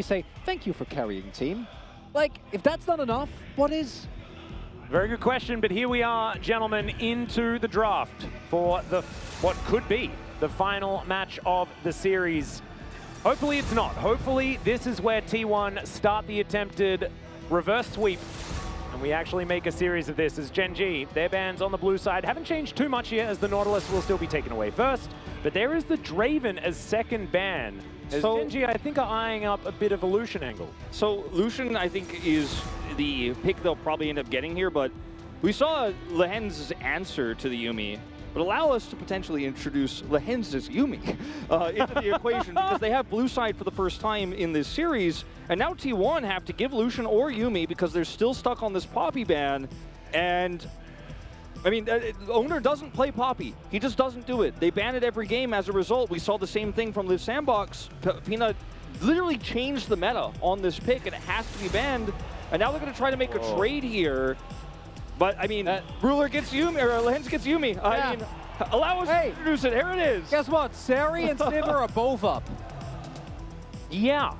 say, thank you for carrying, team. Like, if that's not enough, what is? Very good question, but here we are, gentlemen, into the draft for what could be the final match of the series. Hopefully it's not. Hopefully this is where T1 start the attempted reverse sweep, and we actually make a series of this as Gen G, their bans on the blue side haven't changed too much here, as the Nautilus will still be taken away first, but there is the Draven as second ban. As Gen G, I think, are eyeing up a bit of a Lucian angle. So Lucian, I think, is the pick they'll probably end up getting here, but we saw Lehen's answer to the Yuumi, but allow us to potentially introduce Lehen's Yuumi into the equation, because they have blue side for the first time in this series, and now T1 have to give Lucian or Yuumi because they're still stuck on this Poppy ban, and I mean, Owner doesn't play Poppy. He just doesn't do it. They ban it every game as a result. We saw the same thing from Live Sandbox. Peanut literally changed the meta on this pick, and it has to be banned. And now they're going to try to make a trade here. But, I mean, Ruler gets Yuumi, or Lens gets Yuumi. Yeah. I mean, allow us to introduce it. Here it is. Guess what? Sari and Sniver are both up. Yeah.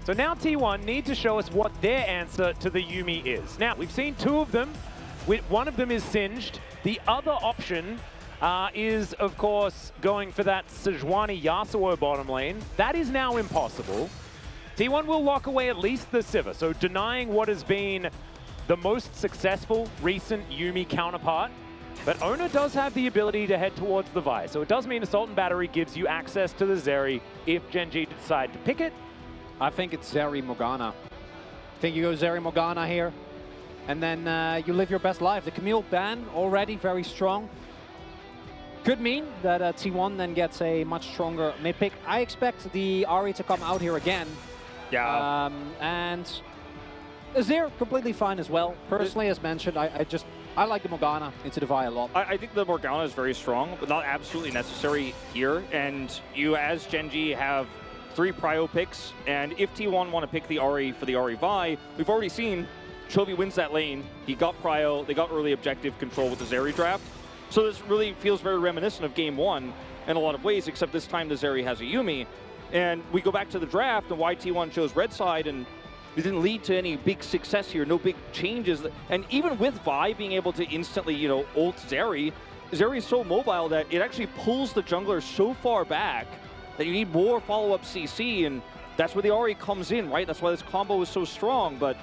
So now T1 need to show us what their answer to the Yuumi is. Now, we've seen two of them. One of them is Singed. The other option is, of course, going for that Sejuani Yasuo bottom lane. That is now impossible. T1 will lock away at least the Sivir, so denying what has been the most successful recent Yuumi counterpart. But Owner does have the ability to head towards the Vi, so it does mean Assault and Battery gives you access to the Zeri if Gen G decide to pick it. I think it's Zeri Morgana. I think you go Zeri Morgana here, and then you live your best life. The Camille ban already very strong. Could mean that T1 then gets a much stronger mid pick. I expect the Ahri to come out here again. Yeah. And Azir completely fine as well. Personally, as mentioned, I like the Morgana into the Vi a lot. I think the Morgana is very strong, but not absolutely necessary here. And you, as Gen G, have 3 prio picks. And if T1 want to pick the Ahri for the Ahri Vi, we've already seen Chovy wins that lane. He got prio. They got early objective control with the Zeri draft. So this really feels very reminiscent of Game 1 in a lot of ways, except this time the Zeri has a Yuumi. And we go back to the draft and why T1 chose red side, and it didn't lead to any big success here, no big changes. And even with Vi being able to instantly, ult Zeri, Zeri is so mobile that it actually pulls the jungler so far back that you need more follow-up CC, and that's where the Ahri comes in, right? That's why this combo is so strong, but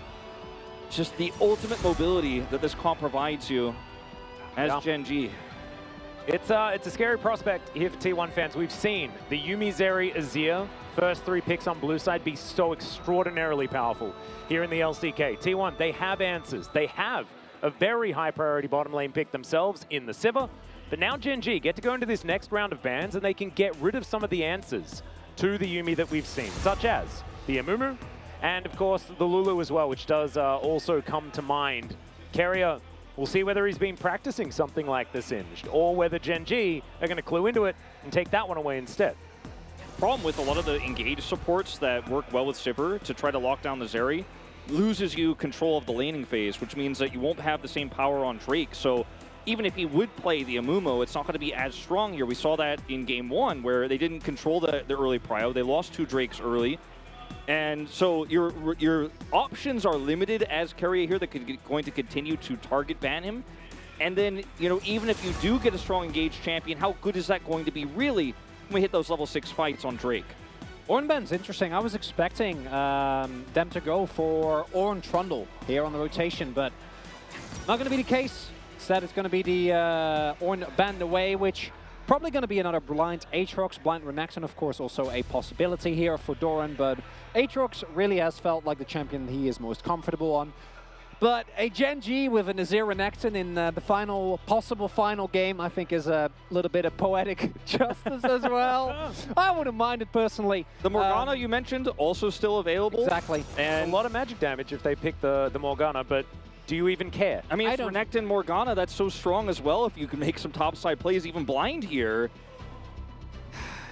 just the ultimate mobility that this comp provides you as Gen G. It's a scary prospect here for T1 fans. We've seen the Yuumi, Zeri, Azir, first 3 picks on blue side be so extraordinarily powerful here in the LCK. T1, they have answers. They have a very high priority bottom lane pick themselves in the Sivir. But now Gen G get to go into this next round of bans, and they can get rid of some of the answers to the Yuumi that we've seen, such as the Amumu, and of course the Lulu as well, which does also come to mind. Carrier, we'll see whether he's been practicing something like the Singed, or whether Gen G are going to clue into it and take that one away instead. Problem with a lot of the engaged supports that work well with Sivir to try to lock down the Zeri loses you control of the laning phase, which means that you won't have the same power on Drake. So even if he would play the Amumu, it's not going to be as strong here. We saw that in Game 1 where they didn't control the early prio. They lost 2 Drakes early. And so your options are limited as Carrier here that could going to continue to target ban him. And then, even if you do get a strong engaged champion, how good is that going to be really when we hit those level 6 fights on Drake? Ornn ban's interesting. I was expecting them to go for Ornn Trundle here on the rotation, but not going to be the case. Instead, it's going to be the Ornn ban away, which probably going to be another blind Aatrox, blind Renekton, of course, also a possibility here for Doran, but Aatrox really has felt like the champion he is most comfortable on. But a Gen G with a Azir Renekton in the possible final game, I think is a little bit of poetic justice as well. I wouldn't mind it personally. The Morgana you mentioned, also still available. Exactly. And a lot of magic damage if they pick the Morgana, but do you even care? I mean, it's Renekton Morgana, that's so strong as well. If you can make some topside plays, even blind here.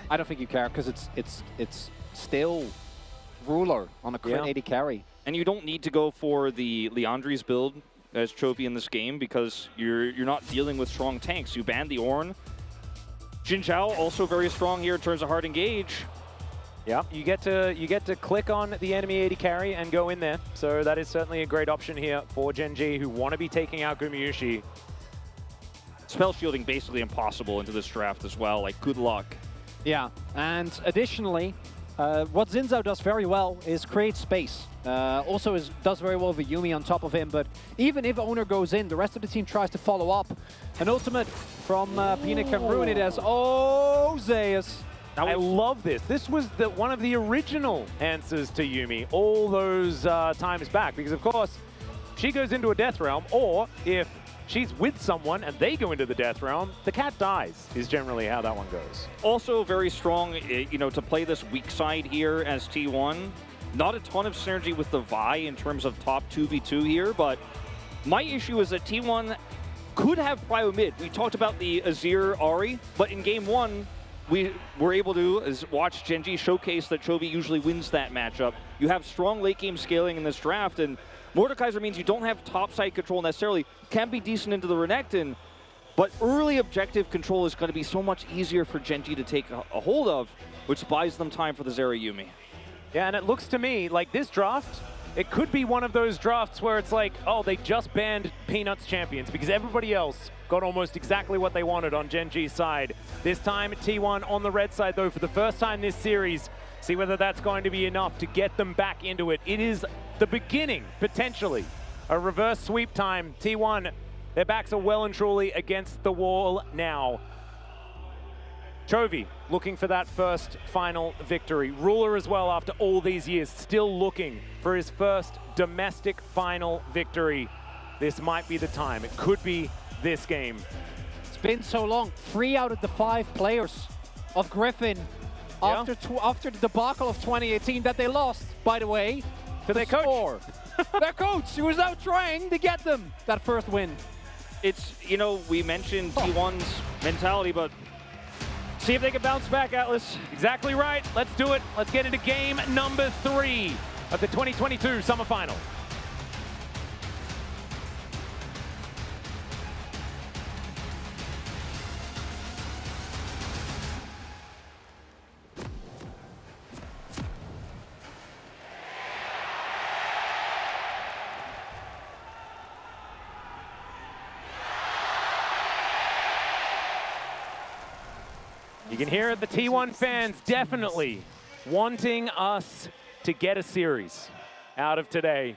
I don't think you care, because it's still Ruler on a crit 80 carry. And you don't need to go for the Leandri's build as Chovy in this game because you're not dealing with strong tanks. You banned the Ornn. Jin Zhao also very strong here in terms of hard engage. Yeah, you get to click on the enemy AD carry and go in there. So that is certainly a great option here for Gen G, who want to be taking out Gumayusi. Spell shielding basically impossible into this draft as well. Like, good luck. Yeah, and additionally, what Zinzao does very well is create space. Also does very well with Yuumi on top of him, but even if Owner goes in, the rest of the team tries to follow up. An ultimate from Peanut can ruin it as, oh, Zeus. I love this. This was one of the original answers to Yuumi all those times back, because of course, she goes into a Death Realm, or if she's with someone and they go into the Death Realm, the cat dies, is generally how that one goes. Also very strong, you know, to play this weak side here as T1. Not a ton of synergy with the Vi in terms of top 2v2 here, but my issue is that T1 could have prio mid. We talked about the Azir Ahri, but in game one, we were able to watch Gen G showcase that Chovy usually wins that matchup. You have strong late game scaling in this draft, and Mordekaiser means you don't have top side control necessarily. Can be decent into the Renekton, but early objective control is going to be so much easier for Gen G to take a hold of, which buys them time for the Zeri Yuumi. Yeah, and it looks to me like this draft, it could be one of those drafts where it's like, oh, they just banned Peanuts champions because everybody else got almost exactly what they wanted on Gen G's side. This time, T1 on the red side, though, for the first time this series. See whether that's going to be enough to get them back into it. It is the beginning, potentially, a reverse sweep time. T1, their backs are well and truly against the wall now. Chovy looking for that first final victory. Ruler as well after all these years, still looking for his first domestic final victory. This might be the time. It could be this game. It's been so long. 3 out of the 5 players of Griffin after the debacle of 2018 that they lost, by the way, to their coach. Their coach, who was out trying to get them that first win. It's, you know, we mentioned T1's mentality, but see if they can bounce back, Atlas. Exactly right. Let's do it. Let's get into game number 3 of the 2022 Summer Final. You can hear it, the T1 fans definitely wanting us to get a series out of today.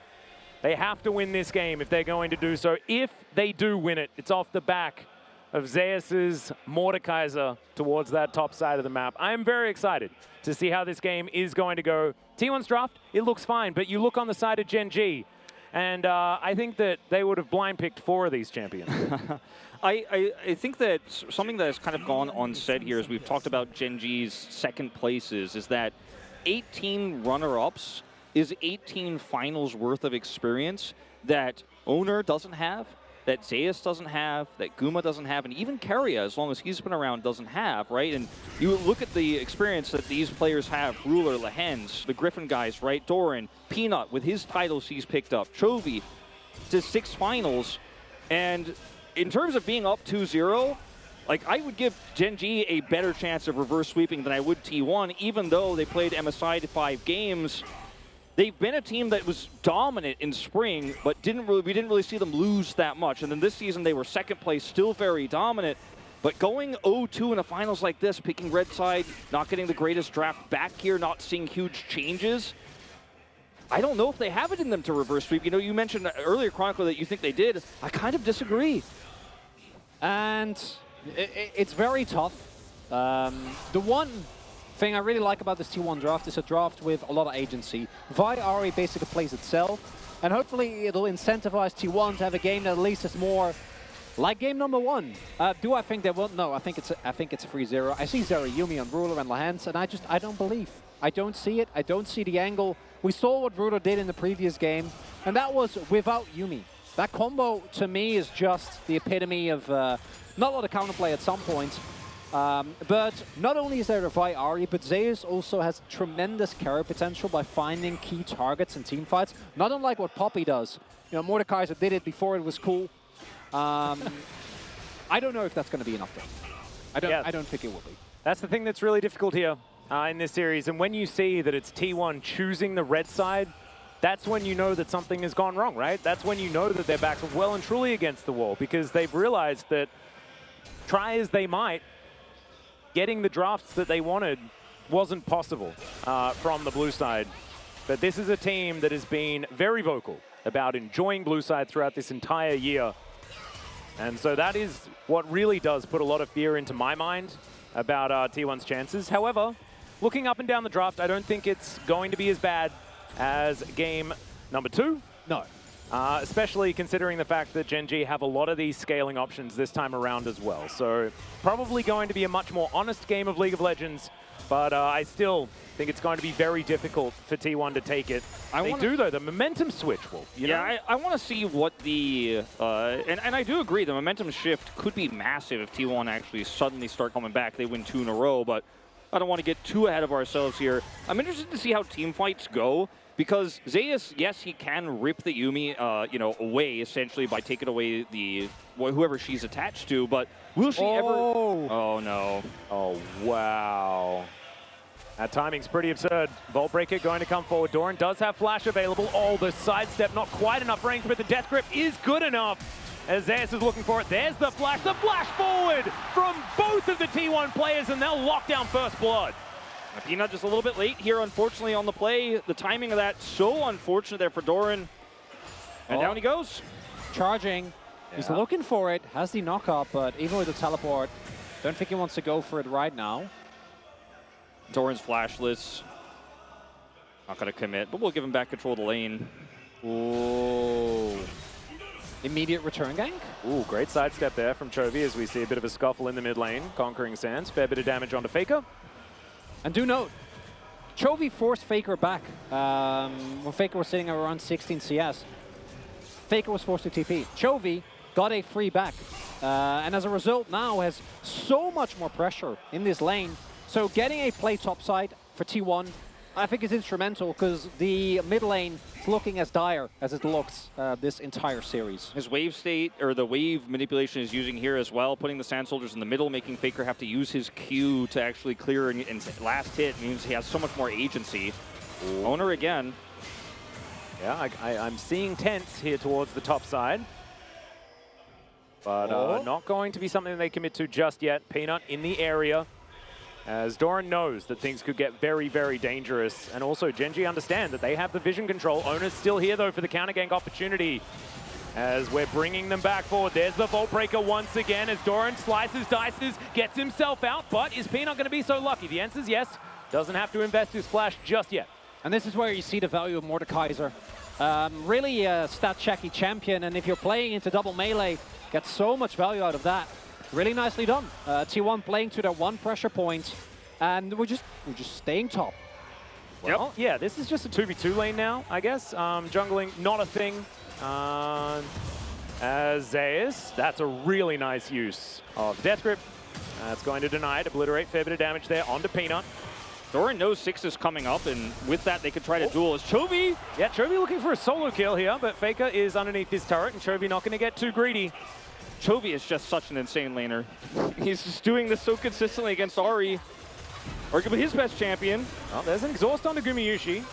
They have to win this game if they're going to do so. If they do win it, it's off the back of Zeus's Mordekaiser towards that top side of the map. I am very excited to see how this game is going to go. T1's draft, it looks fine, but you look on the side of Gen G, and I think that they would have blind picked 4 of these champions. I think that something that has kind of gone unsaid here as we've talked about Gen G's second places is that 18 runner-ups is 18 finals worth of experience that Owner doesn't have, that Zeus doesn't have, that Guma doesn't have, and even Keria, as long as he's been around, doesn't have, right? And you look at the experience that these players have, Ruler, Lehens, the Griffin guys, right? Doran, Peanut, with his titles he's picked up, Chovy, to 6 finals, and in terms of being up 2-0, like, I would give Gen G a better chance of reverse sweeping than I would T1, even though they played MSI to 5 games. They've been a team that was dominant in spring, but we didn't really see them lose that much. And then this season, they were second place, still very dominant. But going 0-2 in a finals like this, picking red side, not getting the greatest draft back here, not seeing huge changes, I don't know if they have it in them to reverse sweep. You know, you mentioned earlier, Chronicle, that you think they did. I kind of disagree. And it's very tough. The one thing I really like about this T1 draft is a draft with a lot of agency. Vi Ahri basically plays itself, and hopefully it'll incentivize T1 to have a game that at least is more like game number 1. Do I think they will? No, I think it's a 3-0. I see Zeri Yuumi on Ruler and Lehens, and I don't believe. I don't see it. I don't see the angle. We saw what Ruler did in the previous game, and that was without Yuumi. That combo, to me, is just the epitome of not a lot of counterplay at some points. But not only is there a Vi Ahri, but Zeus also has tremendous carry potential by finding key targets in teamfights. Not unlike what Poppy does. You know, Mordekaiser did it before it was cool. I don't know if that's going to be enough, though. I don't think it will be. That's the thing that's really difficult here in this series. And when you see that it's T1 choosing the red side, that's when you know that something has gone wrong, right? That's when you know that their backs are well and truly against the wall, because they've realized that, try as they might, getting the drafts that they wanted wasn't possible from the blue side. But this is a team that has been very vocal about enjoying blue side throughout this entire year. And so that is what really does put a lot of fear into my mind about T1's chances. However, looking up and down the draft, I don't think it's going to be as bad as game number 2. No. Especially considering the fact that Gen G have a lot of these scaling options this time around as well. So probably going to be a much more honest game of League of Legends, but I still think it's going to be very difficult for T1 to take it. They do, though. The momentum switch will. Yeah, I want to see what the... and I do agree, the momentum shift could be massive if T1 actually suddenly start coming back. They win 2 in a row, but I don't want to get too ahead of ourselves here. I'm interested to see how team fights go, because Zeus, yes, he can rip the Yuumi, away essentially by taking away the whoever she's attached to. But will she ever? Oh no! Oh wow! That timing's pretty absurd. Vault Breaker going to come forward. Doran does have flash available. Oh, the sidestep not quite enough range, but the death grip is good enough. As Zeus is looking for it, there's the flash forward from both of the T1 players, and they'll lock down first blood. Peanut just a little bit late here, unfortunately, on the play. The timing of that, so unfortunate there for Doran. And down he goes. Charging. Yeah. He's looking for it. Has the knock-up, but even with the teleport, don't think he wants to go for it right now. Doran's flashless. Not going to commit, but we'll give him back control of the lane. Ooh. Immediate return gank. Ooh, great sidestep there from Chovy as we see a bit of a scuffle in the mid lane. Conquering Sands, fair bit of damage onto Faker. And do note, Chovy forced Faker back when Faker was sitting at around 16 CS. Faker was forced to TP. Chovy got a free back. And as a result now has so much more pressure in this lane. So getting a play topside for T1, I think is instrumental, because the mid lane is looking as dire as it looks this entire series. His wave state, or the wave manipulation, is using here as well, putting the Sand Soldiers in the middle, making Faker have to use his Q to actually clear, and last hit means he has so much more agency. Ooh. Owner again. Yeah, I'm seeing tents here towards the top side. But not going to be something they commit to just yet. Peanut in the area, as Doran knows that things could get very, very dangerous. And also, Gen G understand that they have the vision control. Owner's still here, though, for the counter gank opportunity. As we're bringing them back forward. There's the Vault Breaker once again, as Doran slices, dices, gets himself out. But is Peanut going to be so lucky? The answer's yes. Doesn't have to invest his flash just yet. And this is where you see the value of Mordekaiser. Really a stat-checky champion, and if you're playing into double melee, get so much value out of that. Really nicely done. T1 playing to their one pressure point, and we're just staying top. Well, yeah, this is just a 2v2 lane now, I guess. Jungling, not a thing. As Zeus, that's a really nice use of Death Grip. That's going to deny it, obliterate, fair bit of damage there onto Peanut. Doran knows 6 is coming up, and with that, they could try to duel as Chovy. Yeah, Chovy looking for a solo kill here, but Faker is underneath his turret, and Chovy not going to get too greedy. Chovy is just such an insane laner. He's just doing this so consistently against Ahri. Arguably his best champion. Well, there's an exhaust onto Gumayusi.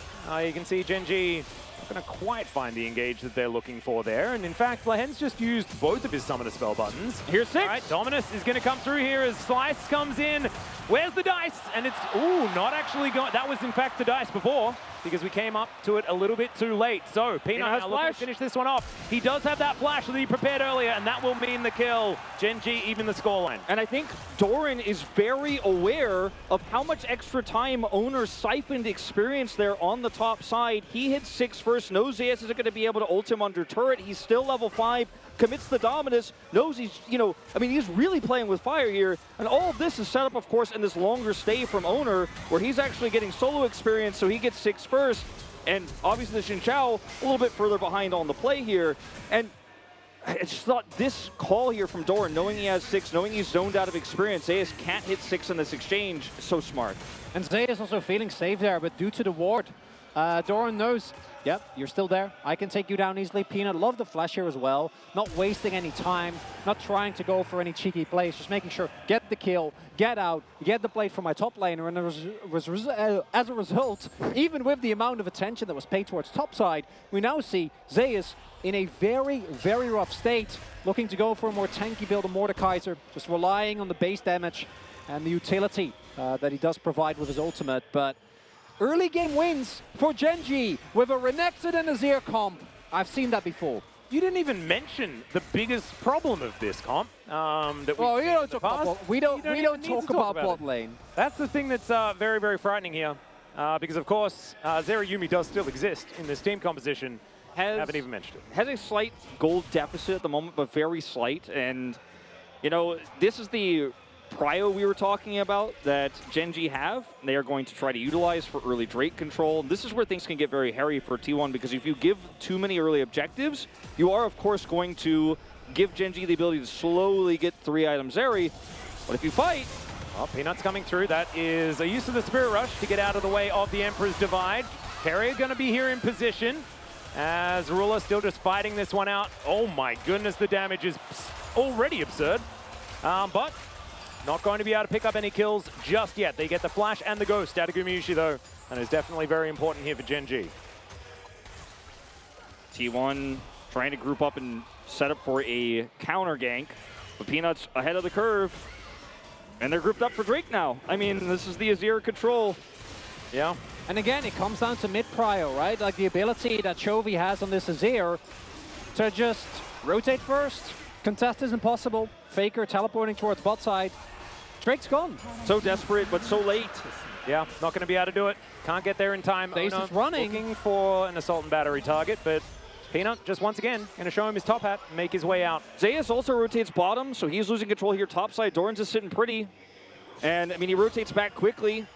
You can see Gen G not going to quite find the engage that they're looking for there. And in fact, Lahen's just used both of his summoner spell buttons. Here's 6. All right, Dominus is going to come through here as Slice comes in. Where's the dice? And it's, ooh, not actually going. That was in fact the dice before, because we came up to it a little bit too late. So Peanut has looking to finish this one off. He does have that flash that he prepared earlier, and that will mean the kill. Gen G even the scoreline. And I think Doran is very aware of how much extra time Owner siphoned experience there on the top side. He hits 6 first, knows Zeus isn't going to be able to ult him under turret. He's still level 5. Commits the Dominus, knows he's, he's really playing with fire here. And all of this is set up, of course, in this longer stay from Owner, where he's actually getting solo experience, so he gets 6 first. And obviously the Xin Zhao a little bit further behind on the play here. And I just thought this call here from Doran, knowing he has 6, knowing he's zoned out of experience, Zeus can't hit 6 in this exchange, so smart. And Zeus also feeling safe there, but due to the ward, Doran knows Yep, you're still there. I can take you down easily. Peanut, love the flash here as well. Not wasting any time, not trying to go for any cheeky plays, just making sure, get the kill, get out, get the plate from my top laner, and as a result, even with the amount of attention that was paid towards topside, we now see Zeus in a very, very rough state, looking to go for a more tanky build of Mordekaiser, just relying on the base damage and the utility that he does provide with his ultimate, but early game wins for Gen.G with a Renekton and a Azir comp. I've seen that before. You didn't even mention the biggest problem of this comp. We don't talk about bot lane. That's the thing that's very, very frightening here. Because, of course, Zera Yuumi does still exist in this team composition. Haven't even mentioned it. Has a slight gold deficit at the moment, but very slight. And, you know, this is the prio we were talking about that Gen.G have. They are going to try to utilize for early Drake control. This is where things can get very hairy for T1, because if you give too many early objectives, you are, of course, going to give Gen.G the ability to slowly get 3 items Zeri. But if you fight... Oh, Peanut's coming through. That is a use of the Spirit Rush to get out of the way of the Emperor's Divide. Carrier going to be here in position, as Ruler still just fighting this one out. Oh my goodness, the damage is already absurd. But not going to be able to pick up any kills just yet. They get the flash and the ghost out of Gumayusi though, and is definitely very important here for Gen.G. T1 trying to group up and set up for a counter gank, but Peanut's ahead of the curve, and they're grouped up for Drake now. I mean, this is the Azir control. Yeah. And again, it comes down to mid-prio, right? Like the ability that Chovy has on this Azir to just rotate first. Contest is impossible. Faker teleporting towards bot side. Drake's gone. So desperate, but so late. Yeah, not going to be able to do it. Can't get there in time. Zeus is running. Looking for an assault and battery target, but Peanut just once again going to show him his top hat and make his way out. Zeus also rotates bottom, so he's losing control here topside. Doran's is sitting pretty. And, I mean, he rotates back quickly.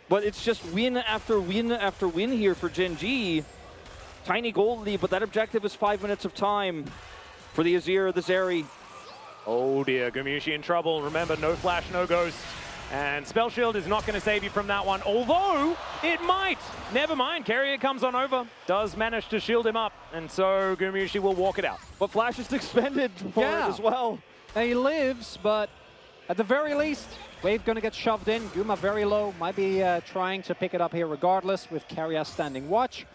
But it's just win after win after win here for Gen.G. Tiny gold lead, but that objective is 5 minutes of time for the Azir, the Zeri. Oh dear, Gumayusi in trouble. Remember, no flash, no ghost. And Spell Shield is not going to save you from that one, although it might. Never mind, Carrier comes on over, does manage to shield him up, and so Gumayusi will walk it out. But flash is expended for it as well. And he lives, but at the very least, wave going to get shoved in. Guma very low, might be trying to pick it up here regardless with Carrier standing watch.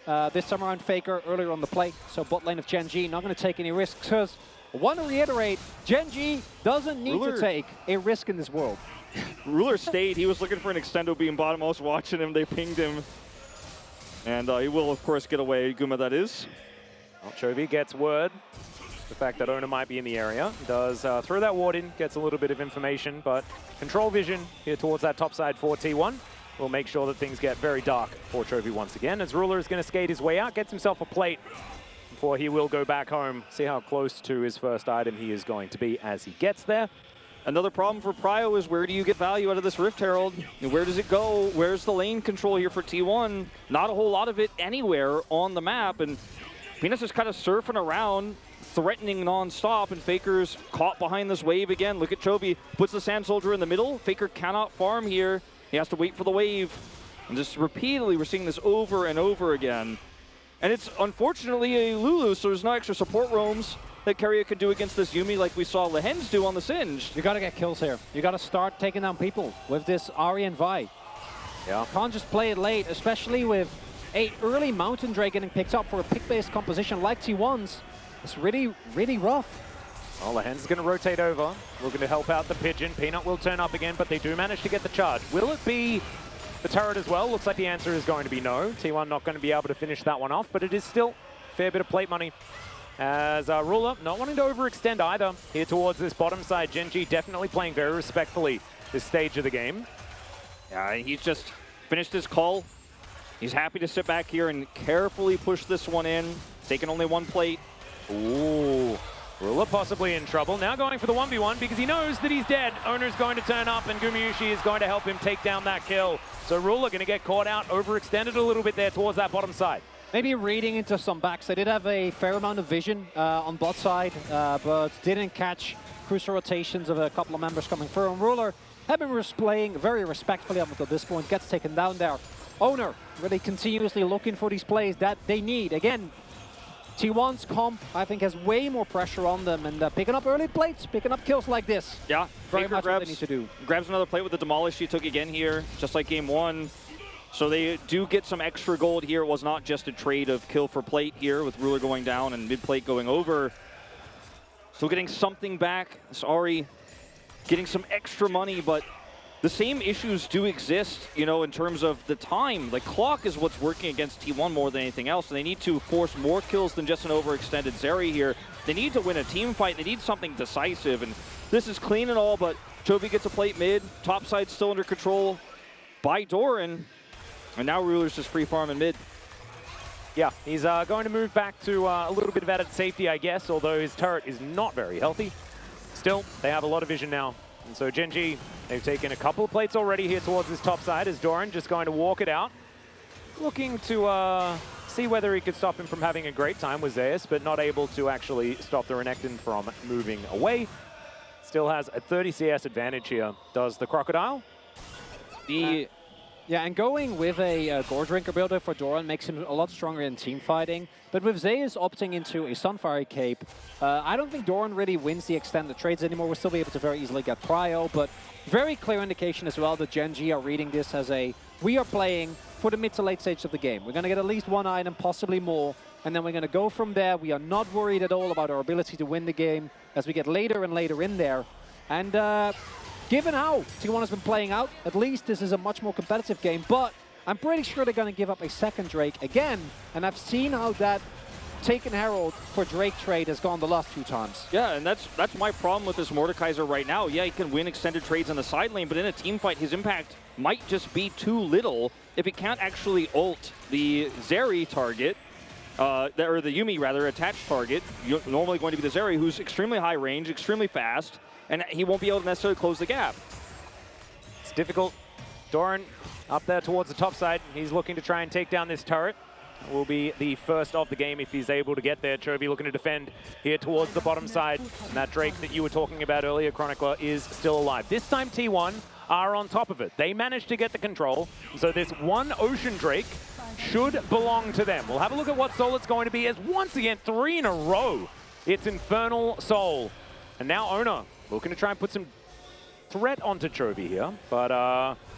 This time around Faker earlier on the play, so bot lane of Gen.G not going to take any risks, because I want to reiterate, Gen.G doesn't need to take a risk in this world. Ruler stayed. He was looking for an extendo beam bottom. I was watching him. They pinged him. And he will, of course, get away. Guma, that is. Well, Chovy gets word. The fact that Ona might be in the area. He does throw that ward in, gets a little bit of information, but control vision here towards that top side for T1 will make sure that things get very dark for Chovy once again, as Ruler is going to skate his way out, gets himself a plate before he will go back home. See how close to his first item he is going to be as he gets there. Another problem for Prio is, where do you get value out of this Rift Herald? And where does it go? Where's the lane control here for T1? Not a whole lot of it anywhere on the map, and Peanut's just kind of surfing around, threatening non-stop, and Faker's caught behind this wave again. Look at Chovy, puts the Sand Soldier in the middle. Faker cannot farm here. He has to wait for the wave. And just repeatedly, we're seeing this over and over again. And it's unfortunately a Lulu, so there's no extra support roams that Carrier could do against this Yuumi like we saw Lehens do on the Singed. You got to get kills here. You got to start taking down people with this Ahri and Vi. Yeah. Can't just play it late, especially with a early Mountain Drake getting picked up for a pick-based composition like T1's. It's really, really rough. Well, Lehens is going to rotate over, looking to help out the Pigeon. Peanut will turn up again, but they do manage to get the charge. Will it be the turret as well? Looks like the answer is going to be no. T1 not going to be able to finish that one off, but it is still a fair bit of plate money. As Ruler not wanting to overextend either here towards this bottom side. Gen.G definitely playing very respectfully this stage of the game. Yeah, he's just finished his call. He's happy to sit back here and carefully push this one in, taking only one plate. Ooh, Ruler possibly in trouble. Now going for the 1v1 because he knows that he's dead. Owner's going to turn up and Gumayusi is going to help him take down that kill. So Ruler going to get caught out, overextended a little bit there towards that bottom side. Maybe reading into some backs. They did have a fair amount of vision on bot side, but didn't catch crucial rotations of a couple of members coming through. And Ruler had been playing very respectfully up until this point, gets taken down there. Owner really continuously looking for these plays that they need. Again, T1's comp, I think, has way more pressure on them, and picking up early plates, picking up kills like this. Yeah, very Faker much what they need to do. Grabs another plate with the demolish he took again here, just like game one. So they do get some extra gold here. It was not just a trade of kill for plate here with Ruler going down and mid plate going over. So getting something back. Sorry, getting some extra money, but the same issues do exist, you know, in terms of the time. Like, clock is what's working against T1 more than anything else, and they need to force more kills than just an overextended Zeri here. They need to win a team fight. They need something decisive, and this is clean and all, but Chovy gets a plate mid. Top side still under control by Doran, and now Ruler's just free farming mid. Yeah, he's going to move back to a little bit of added safety, I guess, although his turret is not very healthy. Still, they have a lot of vision now. And so Gen G, they've taken a couple of plates already here towards this top side as Doran just going to walk it out. Looking to see whether he could stop him from having a great time with Zeus, but not able to actually stop the Renekton from moving away. Still has a 30 CS advantage here. Does the Crocodile? Yeah, and going with a Gore Drinker builder for Doran makes him a lot stronger in team fighting. But with Zeus opting into a Sunfire Cape, I don't think Doran really wins the extended trades anymore. We'll still be able to very easily get Prio, but very clear indication as well that Gen G are reading this as a, we are playing for the mid to late stage of the game. We're going to get at least one item, possibly more, and then we're going to go from there. We are not worried at all about our ability to win the game as we get later and later in there. And given how T1 has been playing out, at least this is a much more competitive game, but I'm pretty sure they're going to give up a second Drake again, and I've seen how that Taken Herald for Drake trade has gone the last few times. Yeah, and that's my problem with this Mordekaiser right now. Yeah, he can win extended trades on the side lane, but in a team fight, his impact might just be too little if he can't actually ult the Zeri target, or the Yuumi rather, attached target, normally going to be the Zeri, who's extremely high range, extremely fast, and he won't be able to necessarily close the gap. It's difficult. Doran up there towards the top side. He's looking to try and take down this turret. Will be the first of the game if he's able to get there. Chovy looking to defend here towards the bottom side. And that Drake that you were talking about earlier, Chronicler, is still alive. This time T1 are on top of it. They managed to get the control. So this one Ocean Drake should belong to them. We'll have a look at what soul it's going to be as once again, 3 in a row. It's Infernal Soul. And now Owner looking to try and put some threat onto Chovy here. But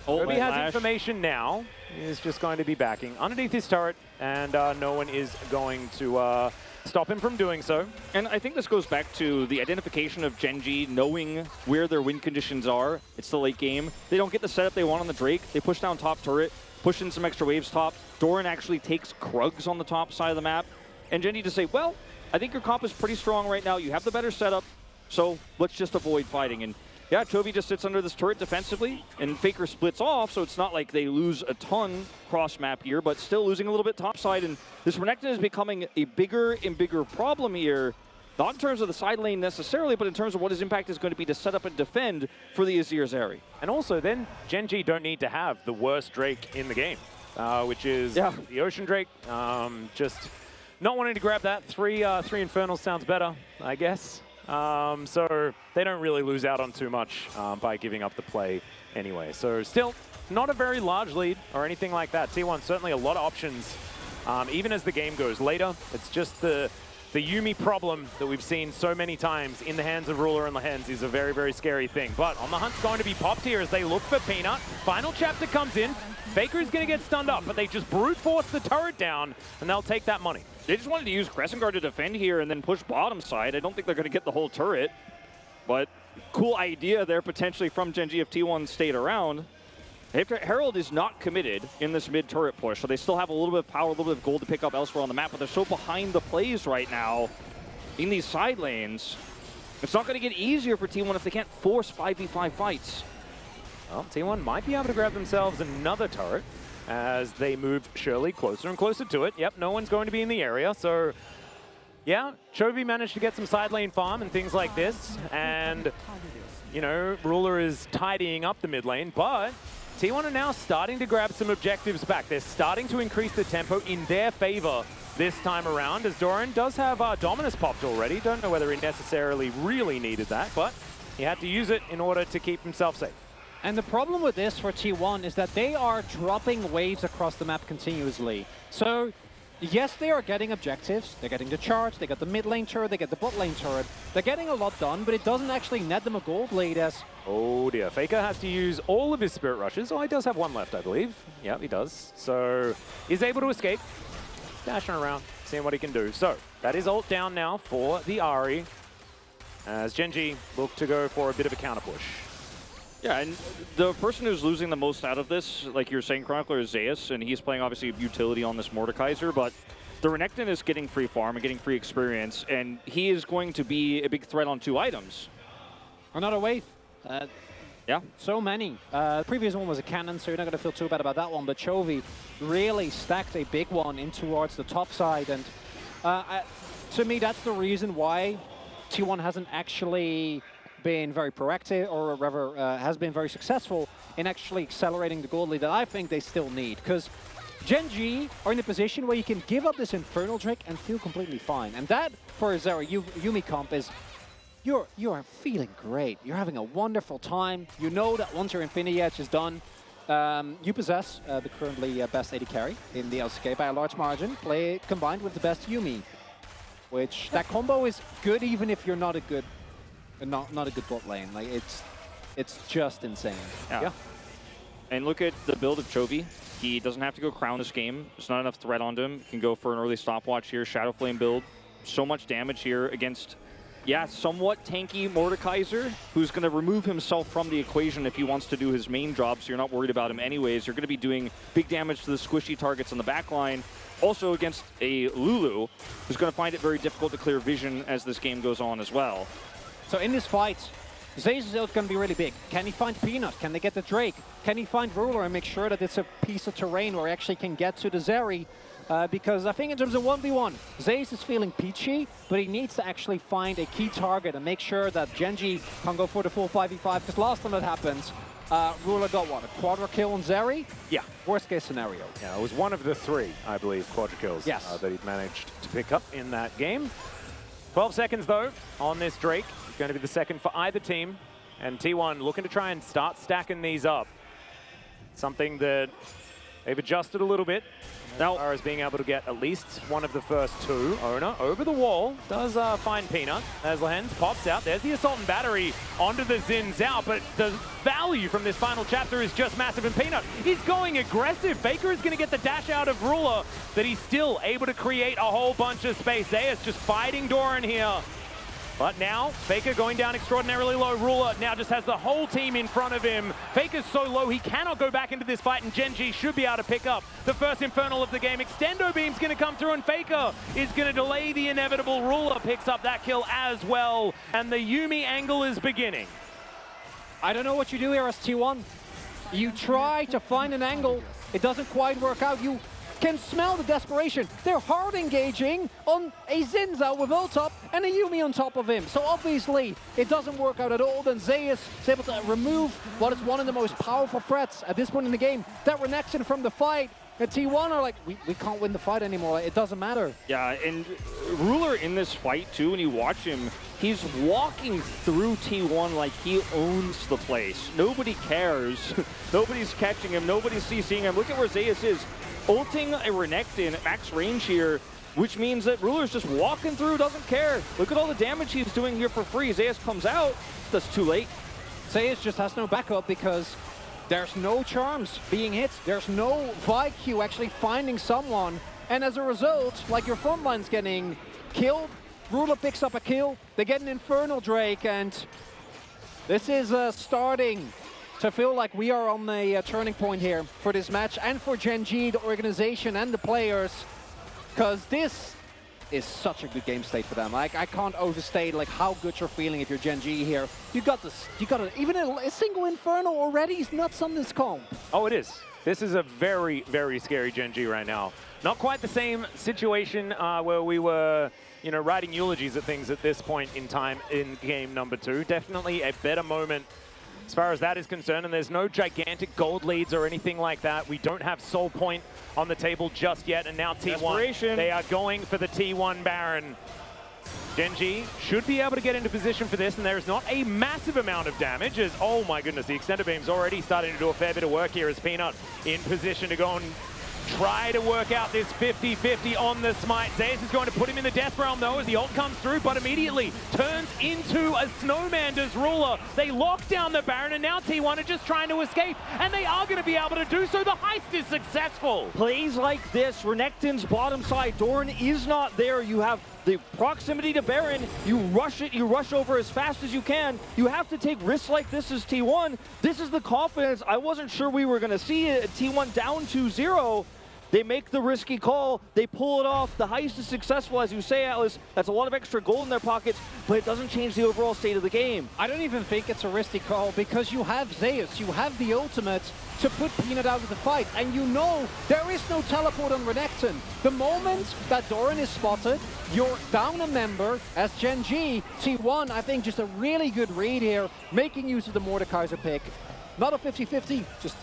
Chovy has information now. He's just going to be backing underneath his turret, and no one is going to stop him from doing so. And I think this goes back to the identification of Gen G knowing where their win conditions are. It's the late game. They don't get the setup they want on the Drake. They push down top turret, push in some extra waves top. Doran actually takes Krugs on the top side of the map. And Gen G just say, well, I think your comp is pretty strong right now. You have the better setup, so let's just avoid fighting. And yeah, Chovy just sits under this turret defensively, and Faker splits off, so it's not like they lose a ton cross-map here, but still losing a little bit topside, and this Renekton is becoming a bigger and bigger problem here, not in terms of the side lane necessarily, but in terms of what his impact is going to be to set up and defend for the Azir Zeri. And also, then, Gen G don't need to have the worst Drake in the game, which is the Ocean Drake. Just not wanting to grab that. Three Infernals sounds better, I guess. So they don't really lose out on too much by giving up the play anyway. So still not a very large lead or anything like that. T1 certainly a lot of options even as the game goes later. It's just the Yuumi problem that we've seen so many times in the hands of Ruler and the hands is a very, very scary thing. But On the Hunt's going to be popped here as they look for Peanut. Final chapter comes in. Faker is going to get stunned up, but they just brute force the turret down and they'll take that money. They just wanted to use Crescent Guard to defend here and then push bottom side. I don't think they're going to get the whole turret, but cool idea there potentially from Gen G if T1 stayed around. Herald is not committed in this mid-turret push, so they still have a little bit of power, a little bit of gold to pick up elsewhere on the map, but they're so behind the plays right now in these side lanes. It's not going to get easier for T1 if they can't force 5v5 fights. Well, T1 might be able to grab themselves another turret as they move surely closer and closer to it. Yep, no one's going to be in the area, so yeah, Chovy managed to get some side lane farm and things like this, and you know, Ruler is tidying up the mid lane, but T1 are now starting to grab some objectives back. They're starting to increase the tempo in their favor this time around, as Doran does have Dominus popped already. Don't know whether he necessarily really needed that, but he had to use it in order to keep himself safe. And the problem with this for T1 is that they are dropping waves across the map continuously. So, yes, they are getting objectives. They're getting the charge, they got the mid lane turret, they get the bot lane turret. They're getting a lot done, but it doesn't actually net them a gold lead as... Oh dear, Faker has to use all of his Spirit Rushes. Oh, he does have one left, I believe. Yeah, he does. So, he's able to escape. Dashing around, seeing what he can do. So, that is ult down now for the Ahri, as Gen.G look to go for a bit of a counter push. Yeah, and the person who's losing the most out of this, like you're saying, Chronicler, is Zeus, and he's playing obviously utility on this Mordekaiser, but the Renekton is getting free farm and getting free experience, and he is going to be a big threat on 2 items. Another wave. Yeah. So many. The previous one was a cannon, so you're not going to feel too bad about that one, but Chovy really stacked a big one in towards the top side, and to me, that's the reason why T1 hasn't actually been very proactive, or rather has been very successful in actually accelerating the gold lead that I think they still need. Because Gen.G are in a position where you can give up this Infernal Drake and feel completely fine. And that, for a Zera Yuumi comp, is you're feeling great. You're having a wonderful time. You know that once your Infinity Edge is done, you possess the currently best AD carry in the LCK by a large margin, combined with the best Yuumi. Which, that combo is good even if you're not a good not a good bot lane. Like, it's just insane. Yeah. And look at the build of Chovy. He doesn't have to go crown this game. There's not enough threat onto him. He can go for an early stopwatch here. Shadow Flame build. So much damage here against, yeah, somewhat tanky Mordekaiser, who's going to remove himself from the equation if he wants to do his main job, so you're not worried about him anyways. You're going to be doing big damage to the squishy targets on the back line. Also against a Lulu, who's going to find it very difficult to clear vision as this game goes on as well. So in this fight, Zeus is going to be really big. Can he find Peanut? Can they get the Drake? Can he find Ruler and make sure that it's a piece of terrain where he actually can get to the Zeri? Because I think in terms of 1v1, Zeus is feeling peachy, but he needs to actually find a key target and make sure that Gen.G can go for the full 5v5. Because last time that happened, Ruler got what, a quadra kill on Zeri? Yeah. Worst case scenario. Yeah, it was one of the 3, I believe, quadra kills yes. That he'd managed to pick up in that game. 12 seconds, though, on this Drake. Going to be the second for either team. And T1 looking to try and start stacking these up. Something that they've adjusted a little bit. Now, as far as being able to get at least one of the first 2. Owner over the wall does find Peanut. As Lehens pops out. There's the Assault and Battery onto the Xin Zhao. But the value from this final chapter is just massive. And Peanut is going aggressive. Faker is going to get the dash out of Ruler. But he's still able to create a whole bunch of space. Zeus just fighting Doran here. But now, Faker going down extraordinarily low. Ruler now just has the whole team in front of him. Faker's so low, he cannot go back into this fight, and Gen.G should be able to pick up the first Infernal of the game. Extendo Beam's going to come through, and Faker is going to delay the inevitable. Ruler picks up that kill as well, and the Yuumi angle is beginning. I don't know what you do here as T1. You try to find an angle. It doesn't quite work out. You can smell the desperation. They're hard engaging on a Xin Zhao with ult up and a Yuumi on top of him. So obviously it doesn't work out at all. Then Zeus is able to remove what is one of the most powerful threats at this point in the game. That Renekton from the fight. And T1 are like, we can't win the fight anymore. It doesn't matter. Yeah, and Ruler in this fight too, when you watch him, he's walking through T1 like he owns the place. Nobody cares. Nobody's catching him. Nobody's CCing him. Look at where Zeus is. Ulting a Renekton at max range here, which means that Ruler's just walking through, doesn't care. Look at all the damage he's doing here for free. Zeus comes out. That's too late. Zeus just has no backup because there's no charms being hit. There's no VIQ actually finding someone. And as a result, like your front line's getting killed, Ruler picks up a kill, they get an Infernal Drake, and this is starting to feel like we are on a turning point here for this match and for Gen.G, the organization and the players, because this is such a good game state for them. Like, I can't overstate like how good you're feeling if you're Gen.G here. You got this. You got even a single Infernal already is nuts on this comp. Oh, it is. This is a very, very scary Gen.G right now. Not quite the same situation where we were, you know, writing eulogies at things at this point in time in game number 2. Definitely a better moment as far as that is concerned, and there's no gigantic gold leads or anything like that. We don't have Soul Point on the table just yet, and now T1, they are going for the T1 Baron. Genji should be able to get into position for this, and there is not a massive amount of damage as, oh my goodness, the extended beam's already starting to do a fair bit of work here as Peanut in position to go and try to work out this 50-50 on the smite. Zeus is going to put him in the death realm though as the ult comes through, but immediately turns into a snowman does Ruler. They lock down the Baron, and now T1 are just trying to escape, and they are going to be able to do so. The heist is successful. Plays like this, Renekton's bottom side, Doran is not there. You have the proximity to Baron, you rush it, you rush over as fast as you can. You have to take risks like this as T1. This is the confidence I wasn't sure we were going to see it. T1 down 2-0. They make the risky call, they pull it off, the heist is successful, as you say, Atlas. That's a lot of extra gold in their pockets, but it doesn't change the overall state of the game. I don't even think it's a risky call because you have Zeus, you have the ultimate to put Peanut out of the fight, and you know there is no teleport on Renekton. The moment that Doran is spotted, you're down a member as Genji. T1, I think just a really good read here, making use of the Mordekaiser pick. Not a 50-50, just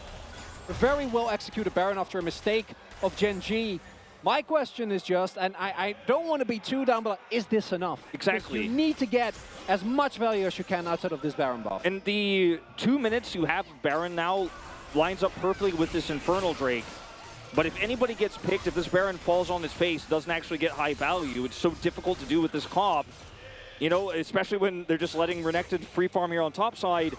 a very well executed Baron after a mistake of Genji. My question is just, and I don't want to be too down, but is this enough? Exactly. You need to get as much value as you can outside of this Baron buff. And the 2 minutes you have of Baron now lines up perfectly with this Infernal Drake. But if anybody gets picked, if this Baron falls on his face, doesn't actually get high value, it's so difficult to do with this comp. You know, especially when they're just letting Renekton free farm here on top side.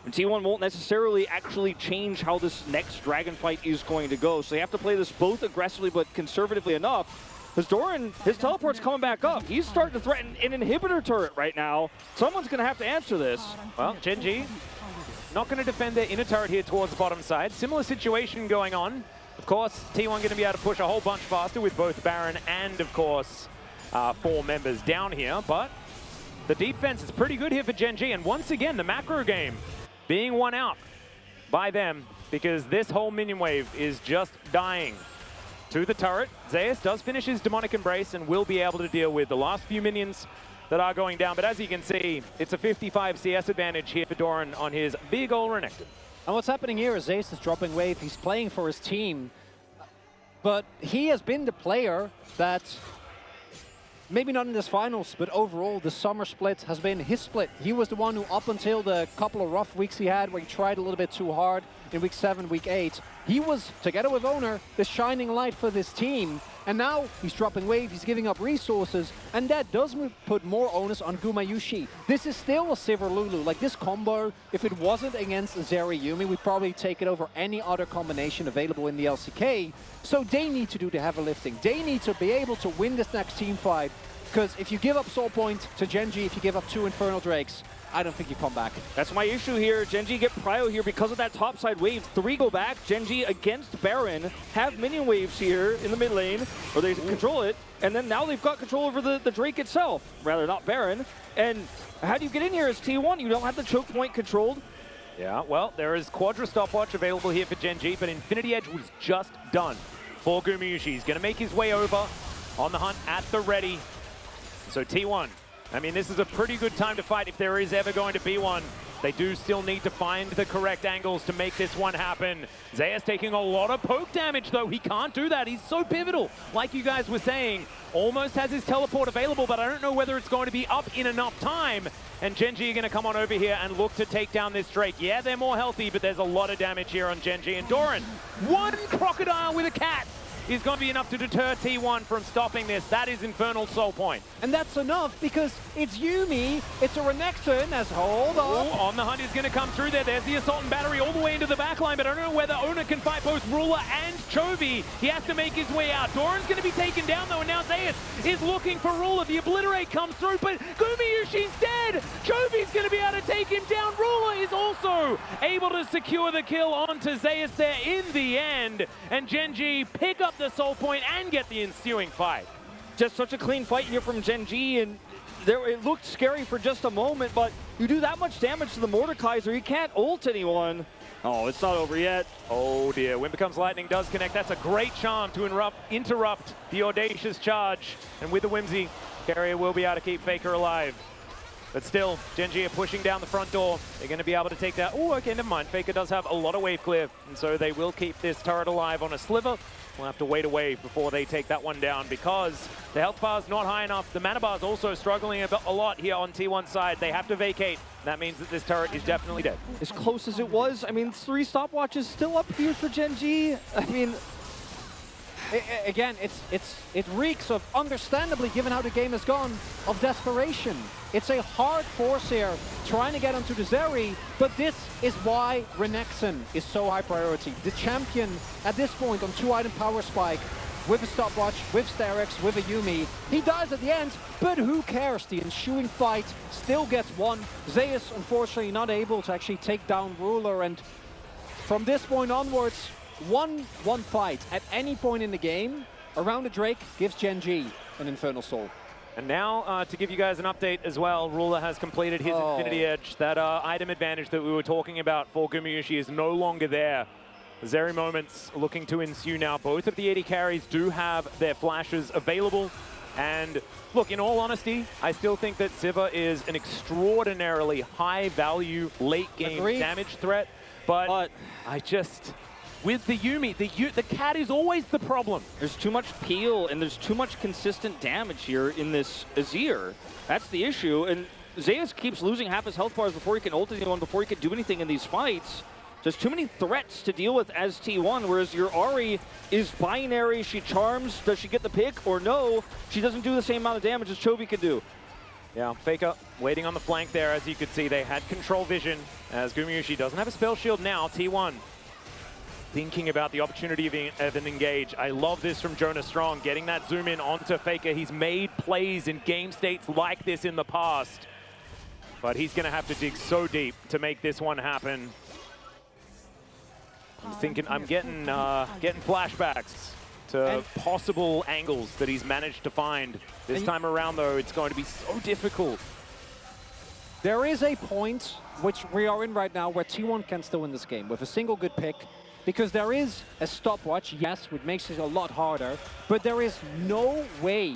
And T1 won't necessarily actually change how this next Dragon fight is going to go. So they have to play this both aggressively but conservatively enough. Because Doran, his teleport's coming back up. He's starting to threaten an inhibitor turret right now. Someone's going to have to answer this. Well, Genji not going to defend their inner turret here towards the bottom side. Similar situation going on. Of course, T1 going to be able to push a whole bunch faster with both Baron and, of course, 4 members down here. But the defense is pretty good here for Genji. And once again, the macro game being won out by them because this whole minion wave is just dying to the turret. Zeus does finish his demonic embrace and will be able to deal with the last few minions that are going down. But as you can see, it's a 55 CS advantage here for Doran on his big ol' Renekton. And what's happening here is Zeus is dropping wave. He's playing for his team. But he has been the player that, maybe not in this finals, but overall, the summer split has been his split. He was the one who, up until the couple of rough weeks he had, where he tried a little bit too hard in week 7, week 8, he was, together with Owner, the shining light for this team. And now he's dropping wave, he's giving up resources, and that does put more onus on Gumayushi. This is still a Sivir Lulu. Like, this combo, if it wasn't against Zeri Yuumi, we'd probably take it over any other combination available in the LCK. So they need to do the heavy lifting. They need to be able to win this next team fight. Because if you give up Soul Point to Genji, if you give up 2 Infernal Drakes, I don't think you come back. That's my issue here. Genji get prio here because of that topside wave. 3 go back. Genji against Baron have minion waves here in the mid lane, or they control it. And then now they've got control over the Drake itself. Rather, not Baron. And how do you get in here as T1? You don't have the choke point controlled. Yeah, well, there is Quadra stopwatch available here for Genji, but Infinity Edge was just done for Gumayushi. He's going to make his way over on the hunt at the ready. So T1, I mean, this is a pretty good time to fight if there is ever going to be one. They do still need to find the correct angles to make this one happen. Zeus taking a lot of poke damage, though. He can't do that. He's so pivotal. Like you guys were saying, almost has his teleport available, but I don't know whether it's going to be up in enough time. And Genji are going to come on over here and look to take down this Drake. Yeah, they're more healthy, but there's a lot of damage here on Genji. And Doran, one crocodile with a cat is going to be enough to deter T1 from stopping this. That is Infernal Soul Point. And that's enough because it's Yuumi, it's a Renekton, as hold on. Ooh, on the hunt is going to come through there. There's the Assault and Battery all the way into the backline, but I don't know whether Owner can fight both Ruler and Chovy. He has to make his way out. Doran's going to be taken down though, and now Zeus is looking for Ruler. The Obliterate comes through, but Gumayushi's dead. Chovy's going to be able to take him down. Ruler is also able to secure the kill onto Zeus there in the end. And Genji pick up the Soul Point and get the ensuing fight. Just such a clean fight here from Genji, and it looked scary for just a moment, but you do that much damage to the Mordekaiser, you can't ult anyone. Oh, it's not over yet. Oh dear, Wind Becomes Lightning does connect. That's a great charm to interrupt the audacious charge. And with the Whimsy, Carrier will be able to keep Faker alive. But still, Gen G are pushing down the front door. They're going to be able to take that. Oh, okay, never mind. Faker does have a lot of wave clear, and so they will keep this turret alive on a sliver. We'll have to wait a wave before they take that one down because the health bar is not high enough. The mana bar is also struggling a lot here on T1's side. They have to vacate. That means that this turret is definitely dead. As close as it was, I mean, 3 stopwatches still up here for Gen G. I mean, again, it reeks of, understandably, given how the game has gone, of desperation. It's a hard force here, trying to get onto the Zeri, but this is why Renekton is so high priority. The champion, at this point, on 2-item power spike, with a stopwatch, with Sterix, with a Yuumi. He dies at the end, but who cares? The ensuing fight still gets won. Zeus, unfortunately, not able to actually take down Ruler, and from this point onwards, one fight at any point in the game around the Drake gives Gen G an Infernal Soul. And now, to give you guys an update as well, Ruler has completed his Infinity Edge. That item advantage that we were talking about for Gumayusi is no longer there. The Zeri moments looking to ensue now. Both of the AD carries do have their flashes available. And look, in all honesty, I still think that Sivir is an extraordinarily high-value late-game damage threat. But I just... With the Yuumi, the cat is always the problem. There's too much peel and there's too much consistent damage here in this Azir. That's the issue. And Zeus keeps losing half his health bars before he can ult anyone, before he can do anything in these fights. There's too many threats to deal with as T1, whereas your Ahri is binary. She charms. Does she get the pick or no? She doesn't do the same amount of damage as Chovy can do. Yeah, Faker waiting on the flank there. As you could see, they had control vision. As Gumayusi doesn't have a spell shield now, T1 thinking about the opportunity of an engage. I love this from Jonas Strong, getting that zoom in onto Faker. He's made plays in game states like this in the past, but he's going to have to dig so deep to make this one happen. I'm getting flashbacks to possible angles that he's managed to find. This time around, though, it's going to be so difficult. There is a point, which we are in right now, where T1 can still win this game with a single good pick. Because there is a stopwatch, yes, which makes it a lot harder, but there is no way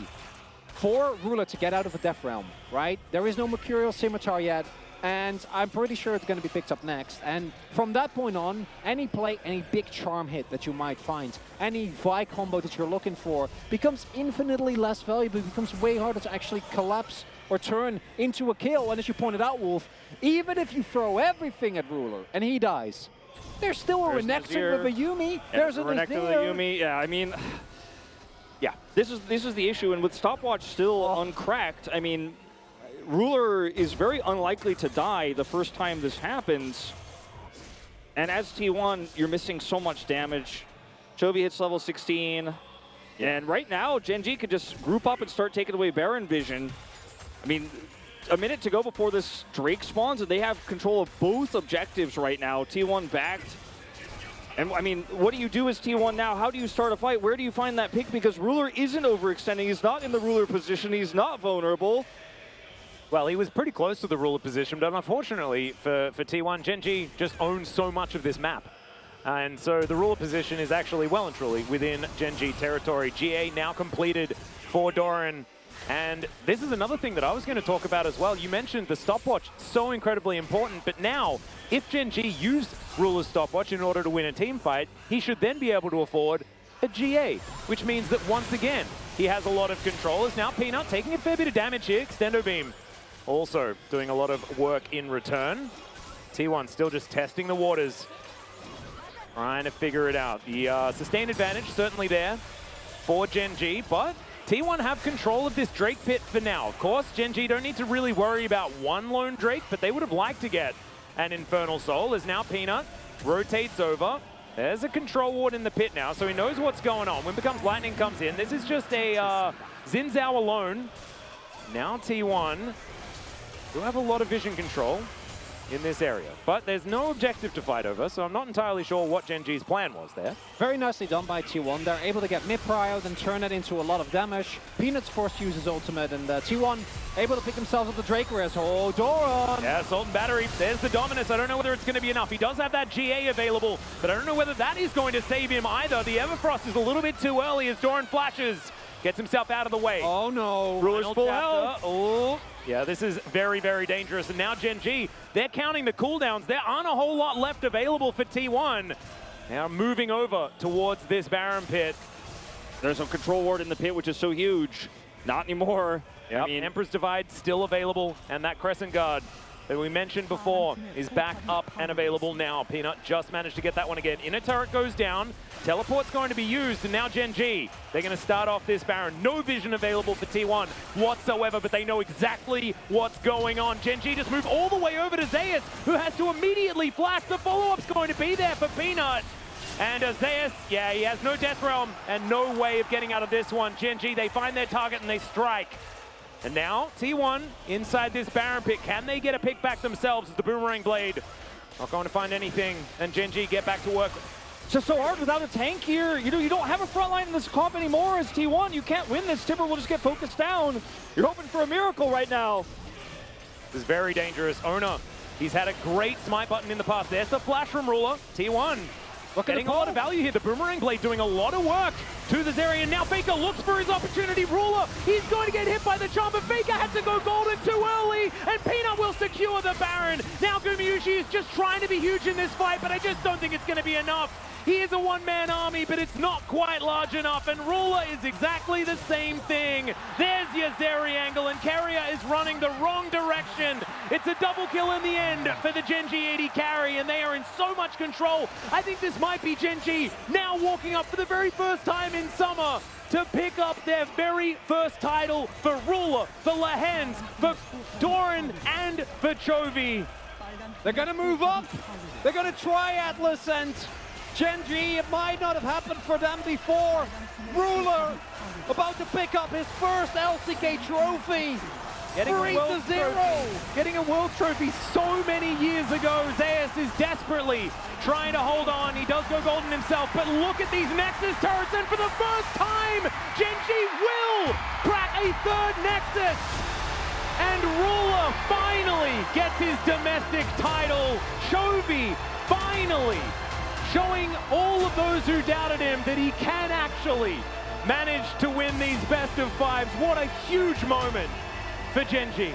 for Ruler to get out of a Death Realm, right? There is no Mercurial Scimitar yet, and I'm pretty sure it's going to be picked up next. And from that point on, any play, any big charm hit that you might find, any Vi combo that you're looking for, becomes infinitely less valuable, becomes way harder to actually collapse or turn into a kill. And as you pointed out, Wolf, even if you throw everything at Ruler and he dies, there's still a Renekton with a Yuumi. There's a Renekton with a Yuumi. Yeah, I mean, yeah, this is the issue. And with stopwatch still uncracked, I mean, Ruler is very unlikely to die the first time this happens. And as T1, you're missing so much damage. Chovy hits level 16. And right now, Gen G could just group up and start taking away Baron vision. I mean, a minute to go before this Drake spawns, and they have control of both objectives right now. T1 backed. And, I mean, what do you do as T1 now? How do you start a fight? Where do you find that pick? Because Ruler isn't overextending. He's not in the Ruler position. He's not vulnerable. Well, he was pretty close to the Ruler position, but unfortunately for T1, Gen G just owns so much of this map. And so the Ruler position is actually well and truly within Gen G territory. GA now completed for Doran. And this is another thing that I was going to talk about as well. You mentioned the stopwatch, so incredibly important, but now, if Gen G used Ruler's stopwatch in order to win a team fight, he should then be able to afford a GA, which means that once again, he has a lot of control. As now Peanut taking a fair bit of damage here, Extendo Beam also doing a lot of work in return. T1 still just testing the waters, trying to figure it out. The sustained advantage certainly there for Gen G, but T1 have control of this Drake pit for now. Of course, Gen G don't need to really worry about one lone Drake, but they would have liked to get an Infernal Soul, as now Peanut rotates over. There's a control ward in the pit now, so he knows what's going on. When Becomes Lightning comes in, this is just a Xin Zhao alone. Now T1 do have a lot of vision control in this area, but there's no objective to fight over, so I'm not entirely sure what Gen G's plan was there. Very nicely done by T1. They're able to get mid-prio, then turn it into a lot of damage. Peanut's forced to use his ultimate, and T1 able to pick themselves up the Drake Res. Oh, Doran! Yeah, Assault and Battery. There's the Dominus. I don't know whether it's going to be enough. He does have that GA available, but I don't know whether that is going to save him either. The Everfrost is a little bit too early as Doran flashes. Gets himself out of the way. Oh no. Ruler's Final full chapter. health. Oh. Yeah, this is very, very dangerous. And now Gen G, they're counting the cooldowns. There aren't a whole lot left available for T1. Now moving over towards this Baron pit. There's a control ward in the pit, which is so huge. Not anymore. Yep. I mean, Emperor's Divide still available, and that Crescent Guard that we mentioned before is back up and available now. Peanut just managed to get that one again. Inner turret goes down. Teleport's going to be used, and now Gen G, they're going to start off this Baron. No vision available for T1 whatsoever, but they know exactly what's going on. Gen G just move all the way over to Zeus, who has to immediately flash. The follow-up's going to be there for Peanut. And Zeus, yeah, he has no Death Realm and no way of getting out of this one. Gen G, they find their target and they strike. And now, T1 inside this Baron pit. Can they get a pick back themselves as the Boomerang Blade? Not going to find anything. And Gen G get back to work. It's just so hard without a tank here. You know, you don't have a front line in this comp anymore as T1. You can't win this. Timber will just get focused down. You're hoping for a miracle right now. This is very dangerous. Ona, he's had a great smite button in the past. There's the flash from Ruler. T1 getting a lot of value here. The Boomerang Blade doing a lot of work to this area. And now Faker looks for his opportunity. Ruler, he's going to get hit by the charm, but Faker had to go golden too early, and Peanut will secure the Baron. Now Gumayushi is just trying to be huge in this fight, but I just don't think it's going to be enough. He is a one-man army, but it's not quite large enough, and Ruler is exactly the same thing. There's your Zeri angle, and Carrier is running the wrong direction. It's a double kill in the end for the Gen G 80 carry, and they are in so much control. I think this might be Gen G now walking up for the very first time in summer to pick up their very first title for Ruler, for Lehens, for Doran, and for Chovy. They're going to move up. They're going to try Atlas, and Gen G, it might not have happened for them before. Ruler about to pick up his first LCK trophy. Getting a world 3-0. trophy. Getting a world trophy so many years ago. Zeus is desperately trying to hold on. He does go golden himself, but look at these Nexus turrets, and for the first time, Gen G will crack a third Nexus. And Ruler finally gets his domestic title. Chovy finally showing all of those who doubted him that he can actually manage to win these best of fives. What a huge moment for Gen G.